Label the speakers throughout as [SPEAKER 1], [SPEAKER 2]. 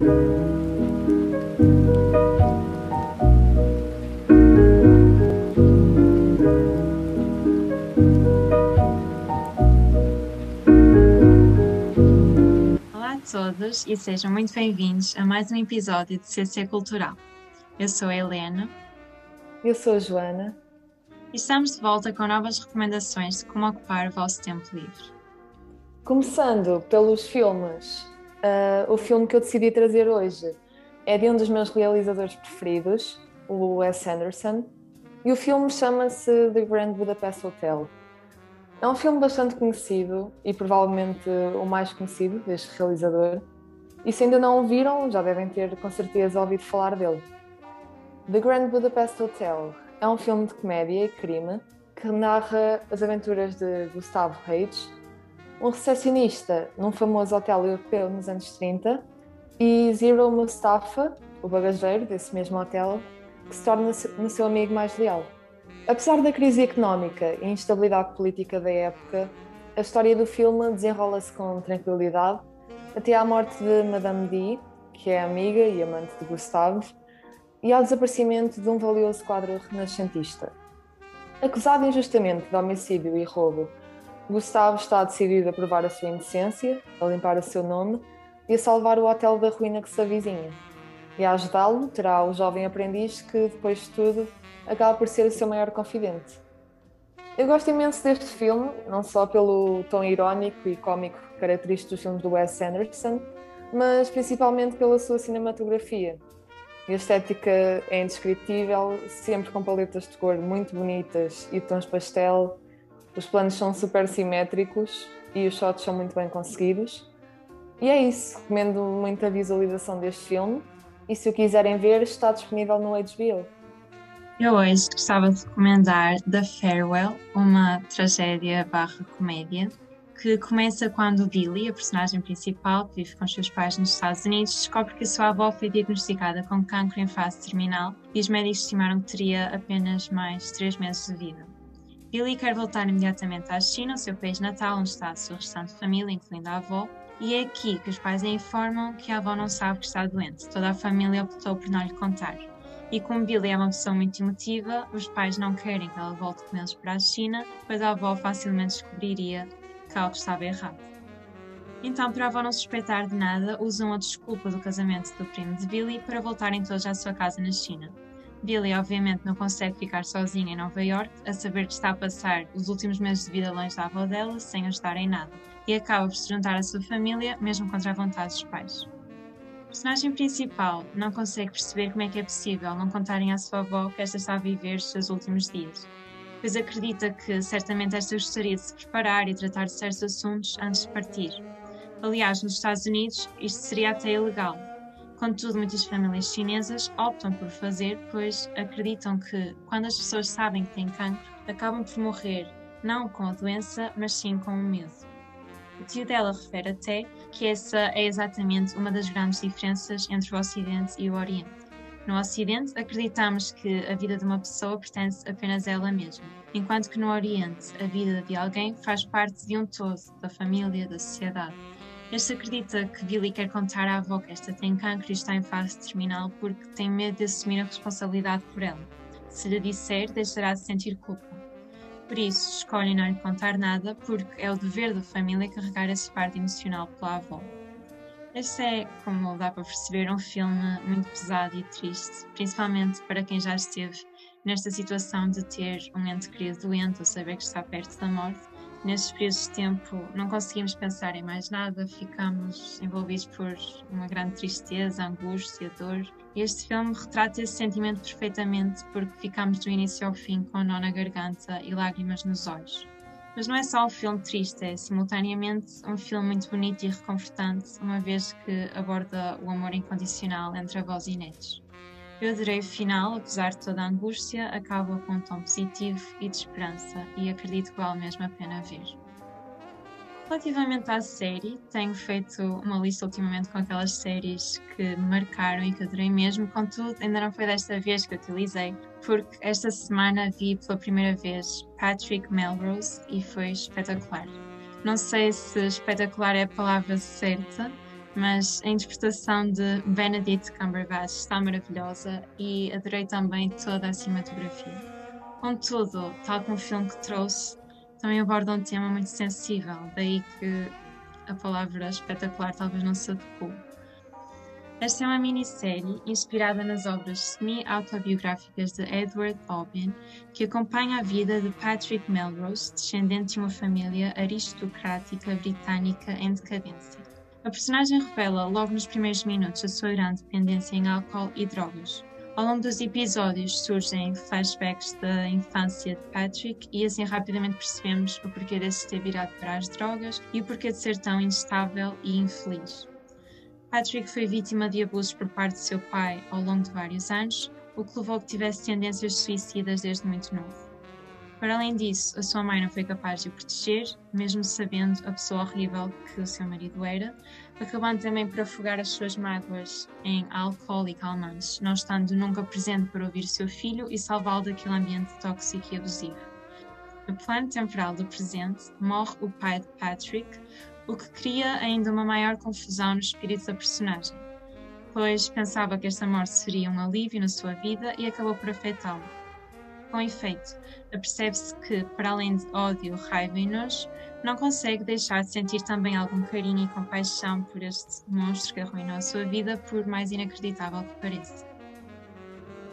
[SPEAKER 1] Olá a todos e sejam muito bem-vindos a mais um episódio de CC Cultural. Eu sou a Helena
[SPEAKER 2] Eu sou a Joana.
[SPEAKER 1] e estamos de volta com novas recomendações de como ocupar o vosso tempo livre.
[SPEAKER 2] Começando pelos filmes, o filme que eu decidi trazer hoje é de um dos meus realizadores preferidos, o Wes Anderson, e o filme chama-se The Grand Budapest Hotel. É um filme bastante conhecido e provavelmente o mais conhecido deste realizador, e se ainda não o viram, já devem ter com certeza ouvido falar dele. The Grand Budapest Hotel é um filme de comédia e crime que narra as aventuras de Gustavo Reis, um recepcionista num famoso hotel europeu nos anos 30, e Zero Mustafa, o bagageiro desse mesmo hotel, que se torna no seu amigo mais leal. Apesar da crise económica e instabilidade política da época, a história do filme desenrola-se com tranquilidade até à morte de Madame D, que é amiga e amante de Gustavo, e ao desaparecimento de um valioso quadro renascentista. Acusado injustamente de homicídio e roubo, Gustavo está decidido a provar a sua inocência, a limpar o seu nome e a salvar o hotel da ruína que se avizinha. E a ajudá-lo terá o jovem aprendiz que, depois de tudo, acaba por ser o seu maior confidente. Eu gosto imenso deste filme, não só pelo tom irónico e cómico característico dos filmes do Wes Anderson, mas principalmente pela sua cinematografia. A estética é indescritível, sempre com paletas de cor muito bonitas e tons pastel. Os planos são super simétricos e os shots são muito bem conseguidos. E é isso, recomendo muito a visualização deste filme e se o quiserem ver está disponível no HBO.
[SPEAKER 1] Eu hoje gostava de recomendar The Farewell, uma tragédia barra comédia, que começa quando Billy, a personagem principal, que vive com os seus pais nos Estados Unidos, descobre que a sua avó foi diagnosticada com cancro em fase terminal e os médicos estimaram que teria apenas mais 3 meses de vida. Billy quer voltar imediatamente à China, o seu país natal, onde está a sua restante família, incluindo a avó, e é aqui que os pais a informam que a avó não sabe que está doente. Toda a família optou por não lhe contar. E como Billy é uma pessoa muito emotiva, os pais não querem que ela volte com eles para a China, pois a avó facilmente descobriria que algo estava errado. Então, para a avó não suspeitar de nada, usam a desculpa do casamento do primo de Billy para voltarem todos à sua casa na China. Billy, obviamente, não consegue ficar sozinha em Nova York, a saber que está a passar os últimos meses de vida longe da avó dela, sem ajudar em nada, e acaba por se juntar à sua família, mesmo contra a vontade dos pais. O personagem principal não consegue perceber como é que é possível não contarem à sua avó que esta está a viver os seus últimos dias, pois acredita que certamente esta gostaria de se preparar e tratar de certos assuntos antes de partir. Aliás, nos Estados Unidos, isto seria até ilegal. Contudo, muitas famílias chinesas optam por fazer, pois acreditam que, quando as pessoas sabem que têm cancro, acabam por morrer, não com a doença, mas sim com o medo. O tio dela refere até que essa é exatamente uma das grandes diferenças entre o Ocidente e o Oriente. No Ocidente, acreditamos que a vida de uma pessoa pertence apenas a ela mesma, enquanto que no Oriente, a vida de alguém faz parte de um todo, da família, da sociedade. Este acredita que Billy quer contar à avó que esta tem cancro e está em fase terminal porque tem medo de assumir a responsabilidade por ela. Se lhe disser, deixará de sentir culpa. Por isso, escolhe não lhe contar nada porque é o dever da família carregar esse fardo emocional pela avó. Este é, como dá para perceber, um filme muito pesado e triste, principalmente para quem já esteve nesta situação de ter um ente querido doente ou saber que está perto da morte. Nestes períodos de tempo não conseguimos pensar em mais nada, ficamos envolvidos por uma grande tristeza, angústia, dor. E este filme retrata esse sentimento perfeitamente porque ficamos do início ao fim com nó na garganta e lágrimas nos olhos. Mas não é só um filme triste, é simultaneamente um filme muito bonito e reconfortante, uma vez que aborda o amor incondicional entre avós e netos. Eu adorei o final, apesar de toda a angústia, acaba com um tom positivo e de esperança, e acredito que vale mesmo a pena ver. Relativamente à série, tenho feito uma lista ultimamente com aquelas séries que me marcaram e que adorei mesmo, contudo, ainda não foi desta vez que utilizei, porque esta semana vi pela primeira vez Patrick Melrose e foi espetacular. Não sei se espetacular é a palavra certa, mas a interpretação de Benedict Cumberbatch está maravilhosa e adorei também toda a cinematografia. Contudo, tal como o filme que trouxe, também aborda um tema muito sensível, daí que a palavra espetacular talvez não se adequou. Esta é uma minissérie inspirada nas obras semi-autobiográficas de Edward Albee, que acompanha a vida de Patrick Melrose, descendente de uma família aristocrática britânica em decadência. A personagem revela logo nos primeiros minutos a sua grande dependência em álcool e drogas. Ao longo dos episódios surgem flashbacks da infância de Patrick e assim rapidamente percebemos o porquê de se ter virado para as drogas e o porquê de ser tão instável e infeliz. Patrick foi vítima de abusos por parte de seu pai ao longo de vários anos, o que levou a que tivesse tendências suicidas desde muito novo. Para além disso, a sua mãe não foi capaz de o proteger, mesmo sabendo a pessoa horrível que o seu marido era, acabando também por afogar as suas mágoas em álcool e calmantes, não estando nunca presente para ouvir seu filho e salvá-lo daquele ambiente tóxico e abusivo. No plano temporal do presente, morre o pai de Patrick, o que cria ainda uma maior confusão no espírito da personagem, pois pensava que esta morte seria um alívio na sua vida e acabou por afetá-lo. Com efeito, apercebe-se que, para além de ódio, raiva e nojo, não consegue deixar de sentir também algum carinho e compaixão por este monstro que arruinou a sua vida, por mais inacreditável que pareça.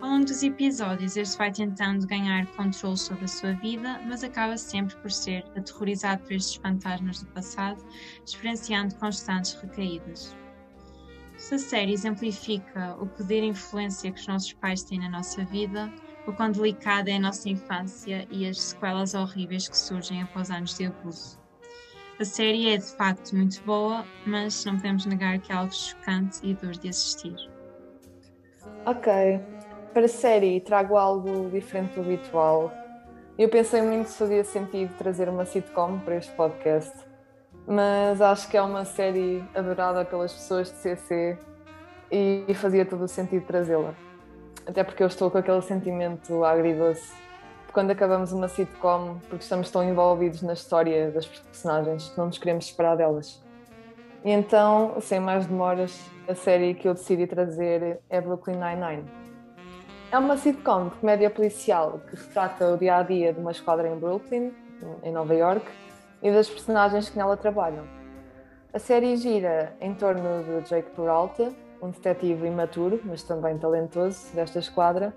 [SPEAKER 1] Ao longo dos episódios, este vai tentando ganhar controle sobre a sua vida, mas acaba sempre por ser aterrorizado por estes fantasmas do passado, experienciando constantes recaídas. Esta série exemplifica o poder e influência que os nossos pais têm na nossa vida, o quão delicada é a nossa infância e as sequelas horríveis que surgem após anos de abuso. A série é de facto muito boa, mas não podemos negar que é algo chocante e duro de assistir.
[SPEAKER 2] Ok, para a série trago algo diferente do habitual. Eu pensei muito se fazia sentido trazer uma sitcom para este podcast, mas acho que é uma série adorada pelas pessoas de CC e fazia todo o sentido trazê-la. Até porque eu estou com aquele sentimento agridoce de quando acabamos uma sitcom, porque estamos tão envolvidos na história das personagens que não nos queremos separar delas. E então, sem mais demoras, a série que eu decidi trazer é Brooklyn Nine-Nine. É uma sitcom de comédia policial que retrata o dia-a-dia de uma esquadra em Brooklyn, em Nova York, e das personagens que nela trabalham. A série gira em torno de Jake Peralta, um detetive imaturo, mas também talentoso, desta esquadra,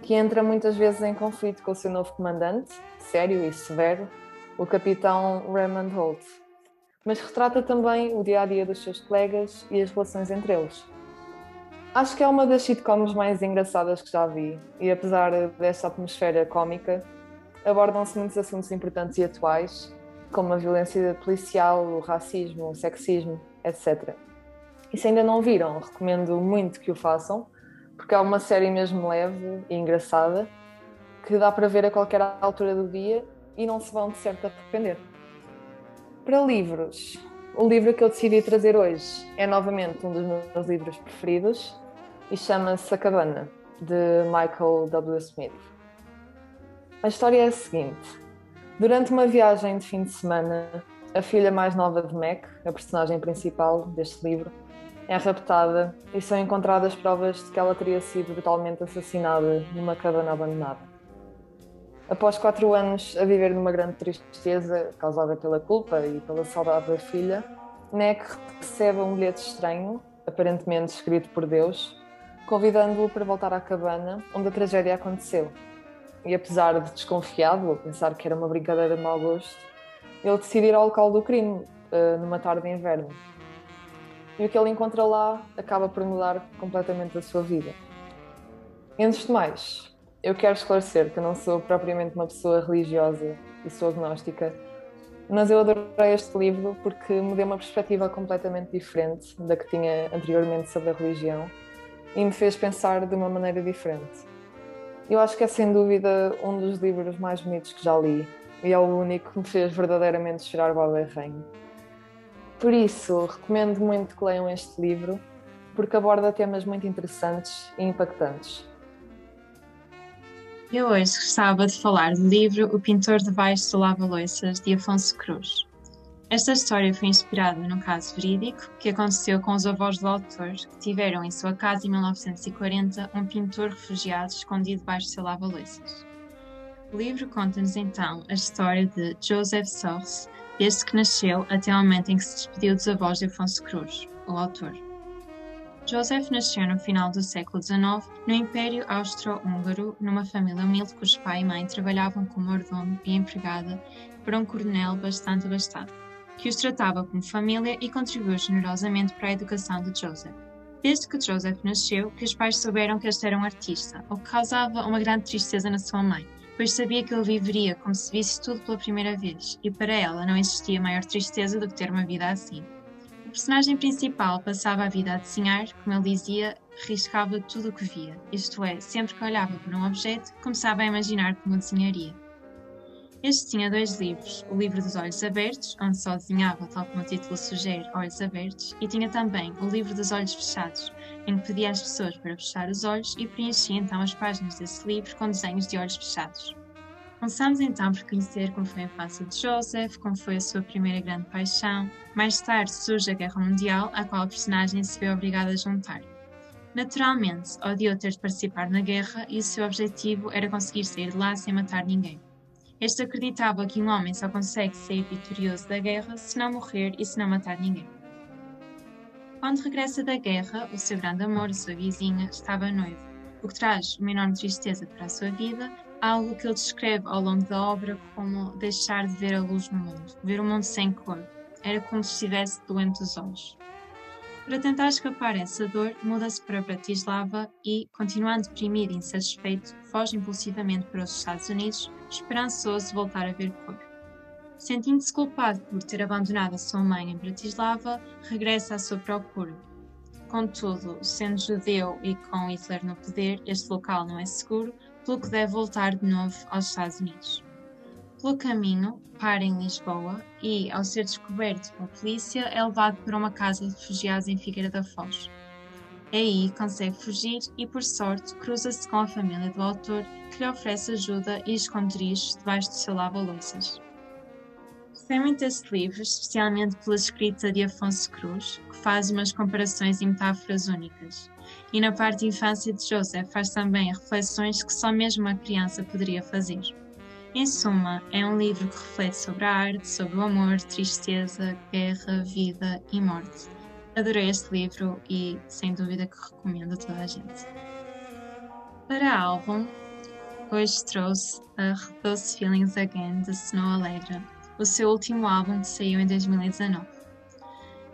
[SPEAKER 2] que entra muitas vezes em conflito com o seu novo comandante, sério e severo, o capitão Raymond Holt. Mas retrata também o dia-a-dia dos seus colegas e as relações entre eles. Acho que é uma das sitcoms mais engraçadas que já vi, e apesar desta atmosfera cómica, abordam-se muitos assuntos importantes e atuais, como a violência policial, o racismo, o sexismo, etc. E se ainda não viram, recomendo muito que o façam, porque é uma série mesmo leve e engraçada, que dá para ver a qualquer altura do dia e não se vão de certo arrepender. Para livros, o livro que eu decidi trazer hoje é novamente um dos meus livros preferidos e chama-se A Cabana, de Michael W. Smith. A história é a seguinte. Durante uma viagem de fim de semana, a filha mais nova de Mac, a personagem principal deste livro, é raptada e são encontradas provas de que ela teria sido brutalmente assassinada numa cabana abandonada. Após 4 anos a viver numa grande tristeza causada pela culpa e pela saudade da filha, Mac recebe um bilhete estranho, aparentemente escrito por Deus, convidando-o para voltar à cabana onde a tragédia aconteceu. E apesar de desconfiado, ou pensar que era uma brincadeira de mau gosto, ele decide ir ao local do crime, numa tarde de inverno. E o que ele encontra lá acaba por mudar completamente a sua vida. E antes de mais, eu quero esclarecer que eu não sou propriamente uma pessoa religiosa e sou agnóstica, mas eu adorei este livro porque me deu uma perspectiva completamente diferente da que tinha anteriormente sobre a religião e me fez pensar de uma maneira diferente. Eu acho que é sem dúvida um dos livros mais bonitos que já li e é o único que me fez verdadeiramente chorar baba-ranho. Por isso, recomendo muito que leiam este livro porque aborda temas muito interessantes e impactantes.
[SPEAKER 1] Eu hoje gostava de falar do livro O Pintor Debaixo do Lava-Loiças, de Afonso Cruz. Esta história foi inspirada num caso verídico que aconteceu com os avós do autor, que tiveram em sua casa em 1940 um pintor refugiado escondido debaixo do seu lava-louças. O livro conta-nos então a história de Joseph Sors, desde que nasceu até o momento em que se despediu dos avós de Afonso Cruz, o autor. Joseph nasceu no final do século XIX no Império Austro-Húngaro, numa família humilde cujos pai e mãe trabalhavam como mordomo e empregada para um coronel bastante abastado, que os tratava como família e contribuiu generosamente para a educação de Joseph. Desde que Joseph nasceu, que os pais souberam que este era um artista, o que causava uma grande tristeza na sua mãe, pois sabia que ele viveria como se visse tudo pela primeira vez, e para ela não existia maior tristeza do que ter uma vida assim. O personagem principal passava a vida a desenhar, como ele dizia, riscava tudo o que via, isto é, sempre que olhava para um objeto, começava a imaginar como o desenharia. Este tinha 2 livros, o livro dos olhos abertos, onde só desenhava, tal como o título sugere, olhos abertos, e tinha também o livro dos olhos fechados, em que pedia às pessoas para fechar os olhos e preenchia então as páginas desse livro com desenhos de olhos fechados. Começamos então por conhecer como foi a infância de Joseph, como foi a sua primeira grande paixão. Mais tarde surge a Guerra Mundial, à qual a personagem se vê obrigada a juntar. Naturalmente, odiou ter de participar na guerra e o seu objetivo era conseguir sair de lá sem matar ninguém. Este acreditava que um homem só consegue sair vitorioso da guerra se não morrer e se não matar ninguém. Quando regressa da guerra, o seu grande amor, a sua vizinha, estava noivo, o que traz uma enorme tristeza para a sua vida, algo que ele descreve ao longo da obra como deixar de ver a luz no mundo, ver o mundo sem cor. Era como se estivesse doente dos olhos. Para tentar escapar essa dor, muda-se para Bratislava e, continuando deprimido e insatisfeito, foge impulsivamente para os Estados Unidos, esperançoso de voltar a ver cor. Sentindo-se culpado por ter abandonado a sua mãe em Bratislava, regressa à sua procura. Contudo, sendo judeu e com Hitler no poder, este local não é seguro, pelo que deve voltar de novo aos Estados Unidos. Pelo caminho, para em Lisboa e, ao ser descoberto pela polícia, é levado para uma casa de refugiados em Figueira da Foz. Aí consegue fugir e, por sorte, cruza-se com a família do autor, que lhe oferece ajuda e esconderijos debaixo do seu lava-louças. Gostei muito deste livro, especialmente pela escrita de Afonso Cruz, que faz umas comparações e metáforas únicas. E na parte de infância de Joseph faz também reflexões que só mesmo uma criança poderia fazer. Em suma, é um livro que reflete sobre a arte, sobre o amor, tristeza, guerra, vida e morte. Adorei este livro e, sem dúvida, que recomendo a toda a gente. Para álbum, hoje trouxe a Those Feelings Again, de Snow Allegra, o seu último álbum que saiu em 2019.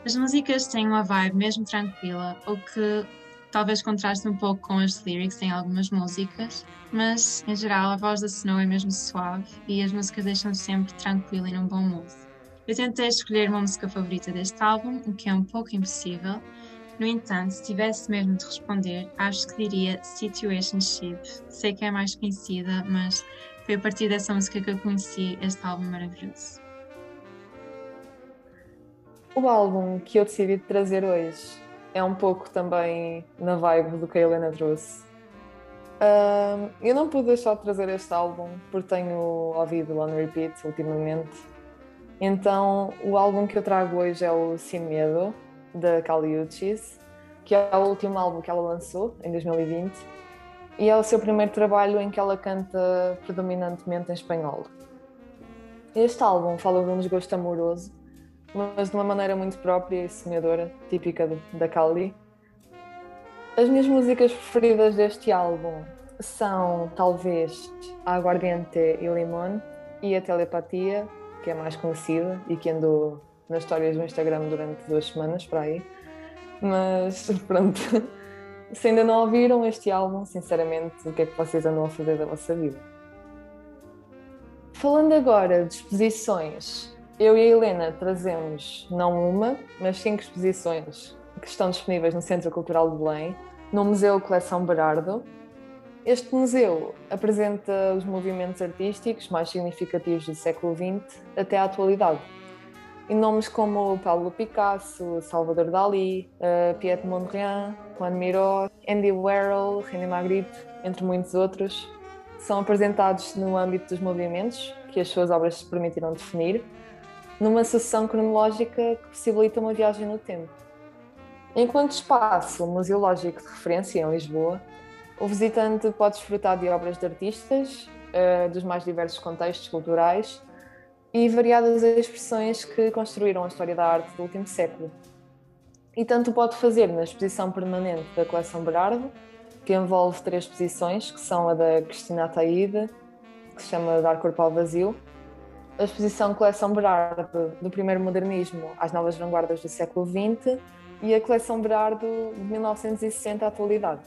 [SPEAKER 1] As músicas têm uma vibe mesmo tranquila, o que talvez contraste um pouco com as lyrics em algumas músicas, mas em geral a voz da Snow é mesmo suave e as músicas deixam sempre tranquila e num bom mood. Eu tentei escolher uma música favorita deste álbum, o que é um pouco impossível. No entanto, se tivesse mesmo de responder, acho que diria Situationship. Sei que é mais conhecida, mas foi a partir dessa música que eu conheci este álbum maravilhoso.
[SPEAKER 2] O álbum que eu decidi trazer hoje é um pouco também na vibe do que a Helena trouxe. Eu não pude deixar de trazer este álbum porque tenho ouvido on repeat ultimamente. Então, o álbum que eu trago hoje é o Sem Medo, da Kali Uchis, que é o último álbum que ela lançou, em 2020, e é o seu primeiro trabalho em que ela canta predominantemente em espanhol. Este álbum fala de um desgosto amoroso, mas de uma maneira muito própria e sonhadora, típica da Kali. As minhas músicas preferidas deste álbum são, talvez, A Aguardiente e Limón e A Telepatia, que é mais conhecida e que andou nas histórias do Instagram durante 2 semanas, para aí. Mas, pronto, se ainda não ouviram este álbum, sinceramente, o que é que vocês andam a fazer da vossa vida? Falando agora de exposições, eu e a Helena trazemos não uma, mas 5 exposições que estão disponíveis no Centro Cultural de Belém, no Museu Coleção Berardo. Este museu apresenta os movimentos artísticos mais significativos do século XX até à atualidade. E nomes como Pablo Picasso, Salvador Dalí, Piet Mondrian, Juan Miró, Andy Warhol, René Magritte, entre muitos outros, são apresentados no âmbito dos movimentos que as suas obras se permitiram definir. numa sucessão cronológica que possibilita uma viagem no tempo. Enquanto espaço museológico de referência em Lisboa, o visitante pode desfrutar de obras de artistas, dos mais diversos contextos culturais e variadas expressões que construíram a história da arte do último século. E tanto pode fazer na exposição permanente da coleção Berardo, que envolve 3 exposições, que são a da Cristina Ataíde, que se chama Dar Corpo ao Vazio, a exposição Coleção Berardo, do primeiro modernismo às novas vanguardas do século XX, e a coleção Berardo de 1960 à atualidade.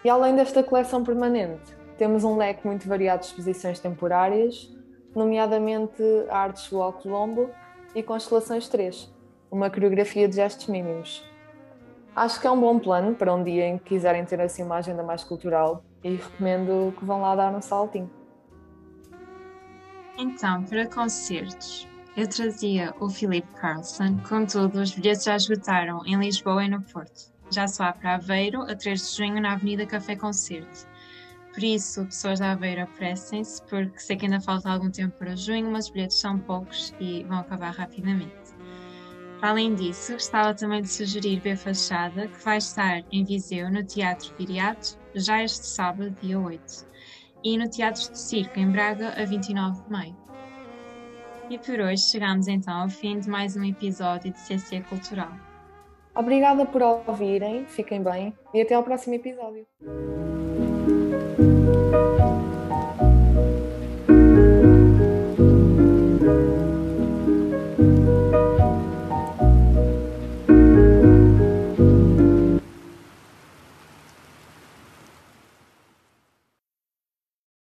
[SPEAKER 2] E além desta coleção permanente, temos um leque muito variado de exposições temporárias, nomeadamente a Arte chegou ao Colombo e Constelações 3, uma coreografia de gestos mínimos. Acho que é um bom plano para um dia em que quiserem ter assim uma agenda mais cultural e recomendo que vão lá dar um saltinho.
[SPEAKER 1] Então, para concertos, eu trazia o Filipe Carlson, contudo, os bilhetes já esgotaram em Lisboa e no Porto. Já só há para Aveiro, a 3 de junho, na Avenida Café Concerto. Por isso, pessoas da Aveiro, apressem-se, porque sei que ainda falta algum tempo para junho, mas os bilhetes são poucos e vão acabar rapidamente. Além disso, gostava também de sugerir ver Fachada, que vai estar em Viseu, no Teatro Viriato, já este sábado, dia 8, e no Teatro de Circo, em Braga, a 29 de maio. E por hoje chegamos então ao fim de mais um episódio de CC Cultural.
[SPEAKER 2] Obrigada por ouvirem, fiquem bem e até ao próximo episódio.